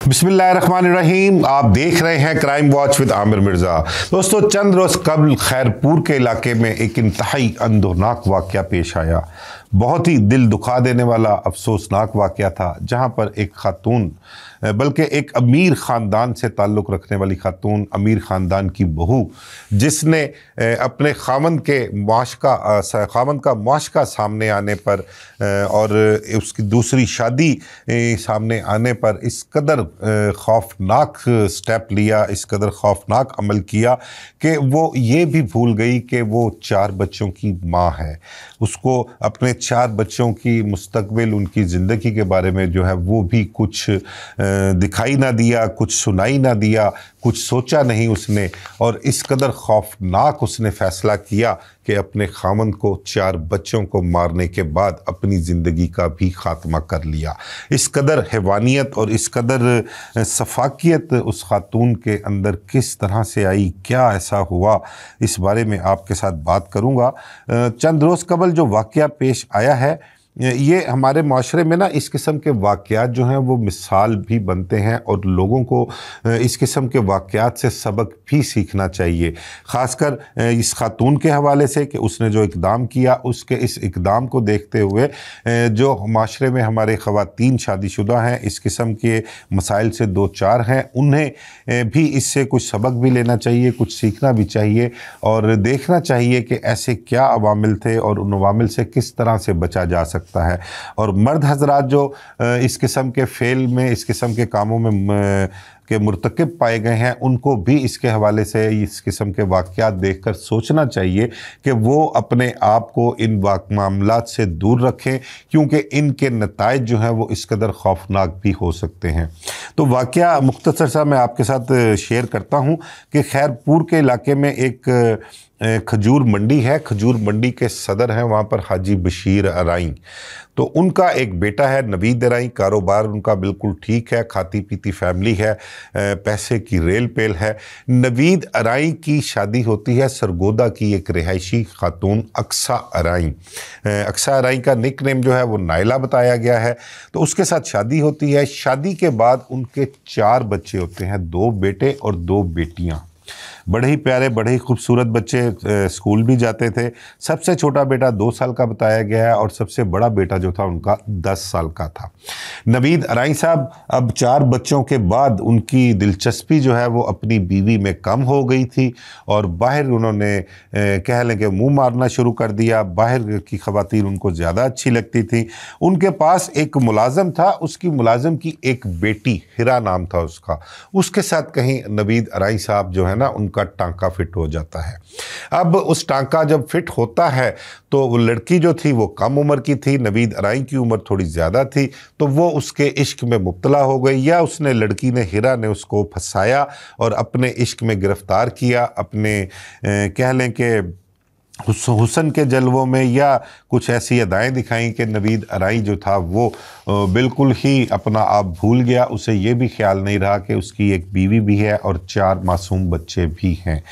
बिस्मिल्लाहिर्रहमानिर्रहीम। आप देख रहे हैं crime watch with Aamir Mirza. दोस्तों, चंद रोज़ कबल खैरपुर के इलाके में एक इंतहाई अंदोनाक वाक़या पेश आया। बहुत ही दिल दुखा देने वाला अफसोसनाक वाक़या था, जहां पर एक खातून, बल्कि एक अमीर ख़ानदान से ताल्लुक़ रखने वाली खातून, अमीर ख़ानदान की बहू, जिसने अपने खामन का मुआशका सामने आने पर और उसकी दूसरी शादी सामने आने पर इस कदर खौफनाक स्टेप लिया, इस कदर खौफनाक अमल किया कि वो ये भी भूल गई कि वो 4 बच्चों की माँ है। उसको अपने 4 बच्चों की मुस्तकबिल, उनकी ज़िंदगी के बारे में जो है वो भी कुछ दिखाई ना दिया, कुछ सुनाई ना दिया, कुछ सोचा नहीं उसने, और इस कदर खौफनाक उसने फ़ैसला किया कि अपने खामन को 4 बच्चों को मारने के बाद अपनी ज़िंदगी का भी ख़ात्मा कर लिया। इस कदर हैवानियत और इस कदर सफाकियत उस खातून के अंदर किस तरह से आई, क्या ऐसा हुआ, इस बारे में आपके साथ बात करूँगा। चंद रोज़ कबल जो वाक़या पेश आया है, ये हमारे माशरे में ना इस किस्म के वाक़यात जो हैं वो मिसाल भी बनते हैं, और लोगों को इस किस्म के वाक़यात से सबक भी सीखना चाहिए। ख़ासकर इस खातून के हवाले से कि उसने जो इक़दाम किया, उसके इस इक़दाम को देखते हुए जो माशरे में हमारे ख़वातीन शादीशुदा हैं, इस किस्म के मसाइल से 2-4 हैं, उन्हें भी इससे कुछ सबक भी लेना चाहिए, कुछ सीखना भी चाहिए, और देखना चाहिए कि ऐसे क्या अवामिल थे और उन अवामिल से किस तरह से बचा जा सकता है। और मर्द हज़रात जो इस किस्म के फ़ेल में, इस किस्म के कामों में के मुर्तकिब पाए गए हैं, उनको भी इसके हवाले से इस किस्म के वाक़यात देखकर सोचना चाहिए कि वो अपने आप को इन मामलात से दूर रखें, क्योंकि इनके नताइज जो हैं वो इस कदर खौफनाक भी हो सकते हैं। तो वाक़या मुख्तसर सा मैं आपके साथ शेयर करता हूँ कि खैरपुर के इलाके में एक खजूर मंडी है। खजूर मंडी के सदर हैं वहाँ पर हाजी बशीर अराई। तो उनका एक बेटा है नवीद अराई, कारोबार उनका बिल्कुल ठीक है, खाती पीती फैमिली है, पैसे की रेल पेल है। नवीद अराई की शादी होती है सरगोदा की एक रिहायशी खातून अक्सा अराई। अक्सा अराई का निक नेम जो है वो नायला बताया गया है। तो उसके साथ शादी होती है। शादी के बाद उनके 4 बच्चे होते हैं, 2 बेटे और 2 बेटियाँ। बड़े ही प्यारे, बड़े ही खूबसूरत बच्चे, स्कूल भी जाते थे। सबसे छोटा बेटा 2 साल का बताया गया है, और सबसे बड़ा बेटा जो था उनका 10 साल का था। नवीद अराई साहब अब 4 बच्चों के बाद उनकी दिलचस्पी जो है वो अपनी बीवी में कम हो गई थी, और बाहर उन्होंने कह लें कि मुँह मारना शुरू कर दिया। बाहर की ख़वातीन उनको ज़्यादा अच्छी लगती थी। उनके पास एक मुलाज़म था, उसकी मुलाज़म की एक बेटी, हिरा नाम था उसका, उसके साथ कहीं नवीद अराई साहब जो है ना उनका टांका फिट हो जाता है। अब उस टांका जब फिट होता है तो वो लड़की जो थी वो कम उम्र की थी, नवीद अराई की उम्र थोड़ी ज़्यादा थी, तो वो उसके इश्क में मुब्तला हो गई, या उसने, लड़की ने, हिरा ने उसको फंसाया और अपने इश्क में गिरफ़्तार किया। अपने कह लें कि हुस्न के जलवों में, या कुछ ऐसी अदाएँ दिखाई कि नवीद अराई जो था वो बिल्कुल ही अपना आप भूल गया। उसे ये भी ख्याल नहीं रहा कि उसकी एक बीवी भी है और 4 मासूम बच्चे भी हैं।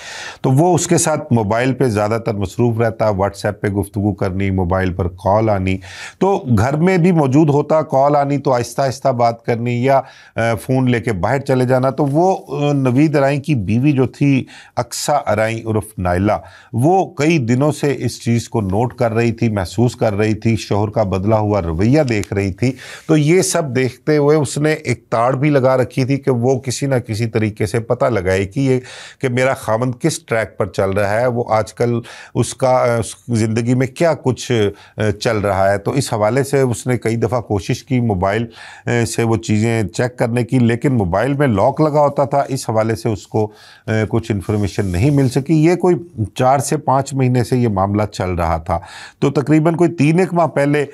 तो वो उसके साथ मोबाइल पे ज़्यादातर मसरूफ़ रहता, व्हाट्सएप पे गुफ्तगू करनी, मोबाइल पर कॉल आनी। तो घर में भी मौजूद होता, कॉल आनी तो आहिस्ता आहिस्ता बात करनी, या फ़ोन लेके बाहर चले जाना। तो वो नवीद अराई की बीवी जो थी अक्सा अराई उर्फ नायला, वो कई दिनों से इस चीज़ को नोट कर रही थी, महसूस कर रही थी, शौहर का बदला हुआ रवैया देख रही थी। तो ये सब देखते हुए उसने एक ताड़ भी लगा रखी थी कि वो किसी ना किसी तरीके से पता लगाए कि मेरा खामंद किस ट्रैक पर चल रहा है, वो आजकल उसका ज़िंदगी में क्या कुछ चल रहा है। तो इस हवाले से उसने कई दफ़ा कोशिश की मोबाइल से वो चीज़ें चेक करने की, लेकिन मोबाइल में लॉक लगा होता था, इस हवाले से उसको कुछ इन्फॉर्मेशन नहीं मिल सकी। ये कोई 4 से 5 महीने से ये मामला चल रहा था। तो तकरीबन कोई 3-1 माह पहले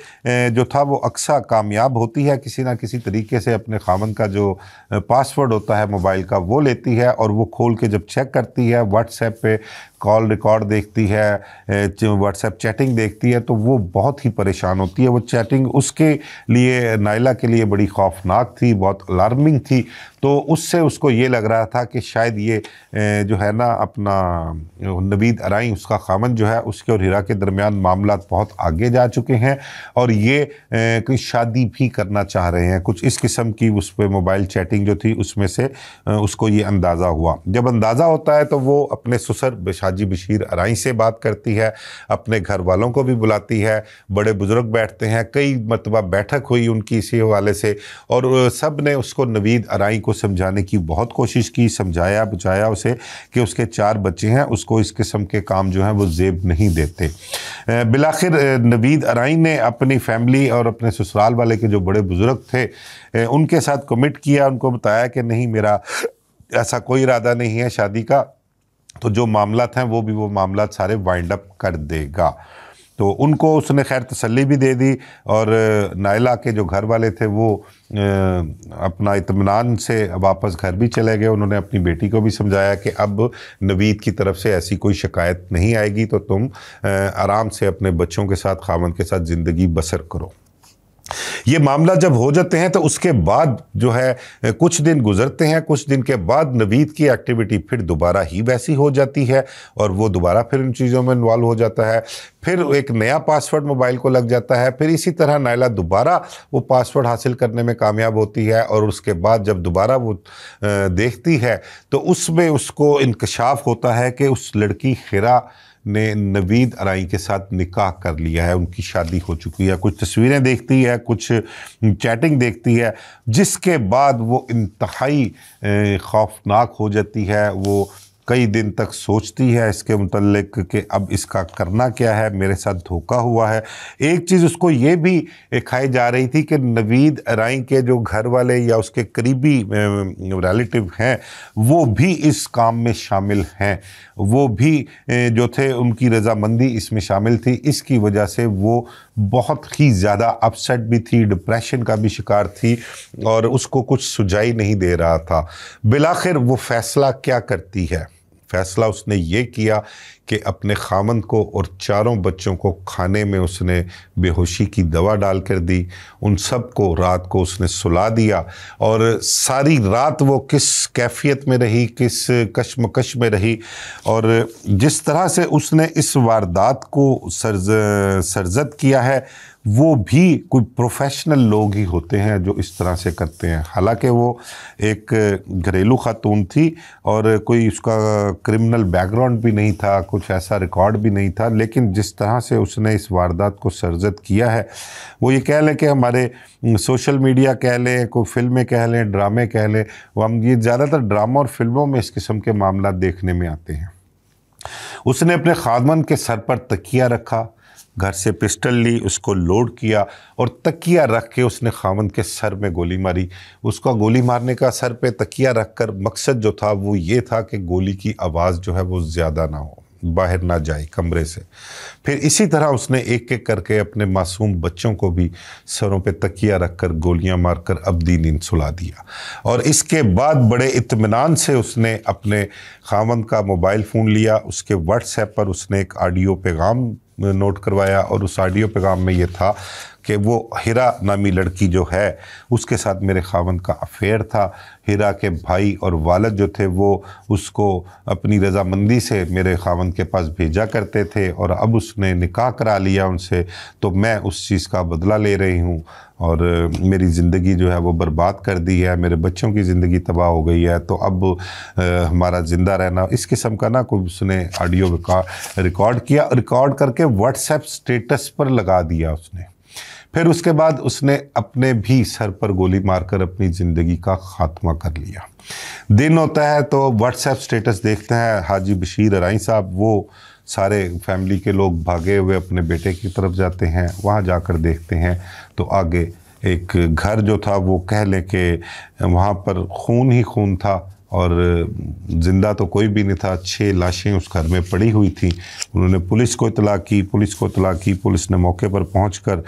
जो था वो अक्सा कामयाब होती है, किसी ना किसी तरीके से अपने खामन का जो पासवर्ड होता है मोबाइल का वो लेती है, और वो खोल के जब चेक करती है व्हाट्सएप पे कॉल रिकॉर्ड देखती है, व्हाट्सएप चैटिंग देखती है, तो वो बहुत ही परेशान होती है। वो चैटिंग उसके लिए, नाइला के लिए बड़ी खौफनाक थी, बहुत अलार्मिंग थी। तो उससे उसको ये लग रहा था कि शायद ये जो है ना अपना नवीद अराई, उसका खामन जो है, उसके और हिरा के दरमियान मामला बहुत आगे जा चुके हैं और ये कोई शादी भी करना चाह रहे हैं। कुछ इस किस्म की उस पर मोबाइल चैटिंग जो थी उसमें से उसको ये अंदाज़ा हुआ। जब अंदाज़ा होता है तो वो अपने ससुर हाजी बशीर अराई से बात करती है, अपने घर वालों को भी बुलाती है, बड़े बुज़ुर्ग बैठते हैं, कई मरतबा बैठक हुई उनकी इसी हवाले से, और सब ने उसको नवीद अराई को समझाने की बहुत कोशिश की, समझाया बुझाया उसे कि उसके 4 बच्चे हैं, उसको इस किस्म के काम जो हैं वो ज़ेब नहीं देते। बिलाखिर नवीद अराई ने अपनी फैमिली और अपने ससुराल वाले के जो बड़े बुज़ुर्ग थे उनके साथ कमिट किया, उनको बताया कि नहीं, मेरा ऐसा कोई इरादा नहीं है शादी का, तो जो मामलात हैं वो भी वो मामलात सारे वाइंड अप कर देगा। तो उनको उसने खैर तसल्ली भी दे दी, और नाइला के जो घर वाले थे वो अपना इत्मीनान से वापस घर भी चले गए। उन्होंने अपनी बेटी को भी समझाया कि अब नवीद की तरफ से ऐसी कोई शिकायत नहीं आएगी, तो तुम आराम से अपने बच्चों के साथ, खामन के साथ ज़िंदगी बसर करो। ये मामला जब हो जाते हैं तो उसके बाद जो है कुछ दिन गुजरते हैं, कुछ दिन के बाद नवीद की एक्टिविटी फिर दोबारा ही वैसी हो जाती है और वो दोबारा फिर इन चीज़ों में इन्वॉल्व हो जाता है। फिर एक नया पासवर्ड मोबाइल को लग जाता है, फिर इसी तरह नाइला दोबारा वो पासवर्ड हासिल करने में कामयाब होती है, और उसके बाद जब दोबारा वो देखती है तो उसमें उसको इंकशाफ होता है कि उस लड़की हिरा ने नवीद अराई के साथ निकाह कर लिया है, उनकी शादी हो चुकी है। कुछ तस्वीरें देखती है, कुछ चैटिंग देखती है, जिसके बाद वो इंतहाई खौफनाक हो जाती है। वो कई दिन तक सोचती है इसके मुतल्लिक कि अब इसका करना क्या है, मेरे साथ धोखा हुआ है। एक चीज़ उसको ये भी खाई जा रही थी कि नवीद अराई के जो घर वाले या उसके करीबी रिलेटिव हैं वो भी इस काम में शामिल हैं, वो भी जो थे उनकी रजामंदी इसमें शामिल थी। इसकी वजह से वो बहुत ही ज़्यादा अपसेट भी थी, डिप्रेशन का भी शिकार थी, और उसको कुछ सुझाई नहीं दे रहा था। बिलाखिर वो फ़ैसला क्या करती है? फ़ैसला उसने ये किया कि अपने खामन को और 4 बच्चों को खाने में उसने बेहोशी की दवा डाल कर दी। उन सब को रात को उसने सुला दिया, और सारी रात वो किस कैफियत में रही, किस कश्मकश में रही, और जिस तरह से उसने इस वारदात को सरजद किया है, वो भी कोई प्रोफेशनल लोग ही होते हैं जो इस तरह से करते हैं। हालांकि वो एक घरेलू खातून थी और कोई उसका क्रिमिनल बैकग्राउंड भी नहीं था, कुछ ऐसा रिकॉर्ड भी नहीं था, लेकिन जिस तरह से उसने इस वारदात को सरजद किया है, वो ये कह लें कि हमारे सोशल मीडिया कह लें, कोई फिल्में कह लें, ड्रामे कह लें, वो हम ये ज़्यादातर ड्रामा और फिल्मों में इस किस्म के मामला देखने में आते हैं। उसने अपने खामन के सर पर तकिया रखा, घर से पिस्टल ली, उसको लोड किया और तकिया रख के उसने खामन के सर में गोली मारी। उसका गोली मारने का सर पे तकिया रख कर मकसद जो था वो ये था कि गोली की आवाज़ जो है वो ज़्यादा ना हो, बाहर ना जाए कमरे से। फिर इसी तरह उसने एक एक करके अपने मासूम बच्चों को भी सरों पे तकिया रख कर गोलियाँ मार कर अब्दी नींद सुला दिया। और इसके बाद बड़े इत्मीनान से उसने अपने खामन का मोबाइल फ़ोन लिया, उसके व्हाट्सएप पर उसने एक ऑडियो पैगाम नोट करवाया, और उस ऑडियो पैगाम में ये था कि वो हिरा नामी लड़की जो है उसके साथ मेरे खामन का अफेयर था। हिरा के भाई और वालिद जो थे वो उसको अपनी रजामंदी से मेरे खामन के पास भेजा करते थे, और अब उसने निकाह करा लिया उनसे, तो मैं उस चीज़ का बदला ले रही हूँ, और मेरी ज़िंदगी जो है वो बर्बाद कर दी है, मेरे बच्चों की ज़िंदगी तबाह हो गई है, तो अब हमारा ज़िंदा रहना, इस किस्म का ना कोई उसने ऑडियो रिकॉर्ड किया, रिकॉर्ड करके व्हाट्सएप स्टेटस पर लगा दिया उसने। फिर उसके बाद उसने अपने भी सर पर गोली मारकर अपनी ज़िंदगी का ख़ात्मा कर लिया। दिन होता है तो व्हाट्सएप स्टेटस देखते हैं हाजी बशीर अराई साहब, वो सारे फैमिली के लोग भागे हुए अपने बेटे की तरफ जाते हैं। वहाँ जाकर देखते हैं तो आगे एक घर जो था वो कह लें कि वहाँ पर खून ही खून था, और ज़िंदा तो कोई भी नहीं था। 6 लाशें उस घर में पड़ी हुई थी। उन्होंने पुलिस को इतला की, पुलिस ने मौके पर पहुंचकर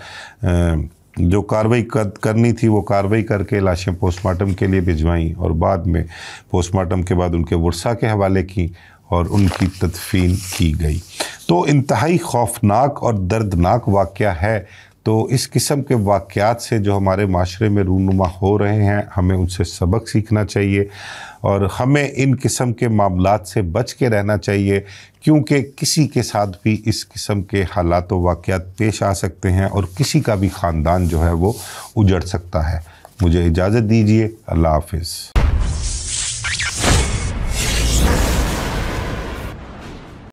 जो कार्रवाई करनी थी वो कार्रवाई करके लाशें पोस्टमार्टम के लिए भिजवाईं, और बाद में पोस्टमार्टम के बाद उनके वर्सा के हवाले की, اور ان کی تدفین کی گئی۔ تو انتہائی خوفناک اور دردناک واقعہ ہے۔ تو اس قسم کے واقعات سے جو ہمارے معاشرے میں رونما ہو رہے ہیں، ہمیں ان سے سبق سیکھنا چاہیے اور ہمیں ان قسم کے معاملات سے بچ کے رہنا چاہیے، کیونکہ کسی کے ساتھ بھی اس قسم کے حالات و واقعات پیش آ سکتے ہیں اور کسی کا بھی خاندان جو ہے وہ اجڑ سکتا ہے۔ مجھے اجازت دیجیے، اللہ حافظ۔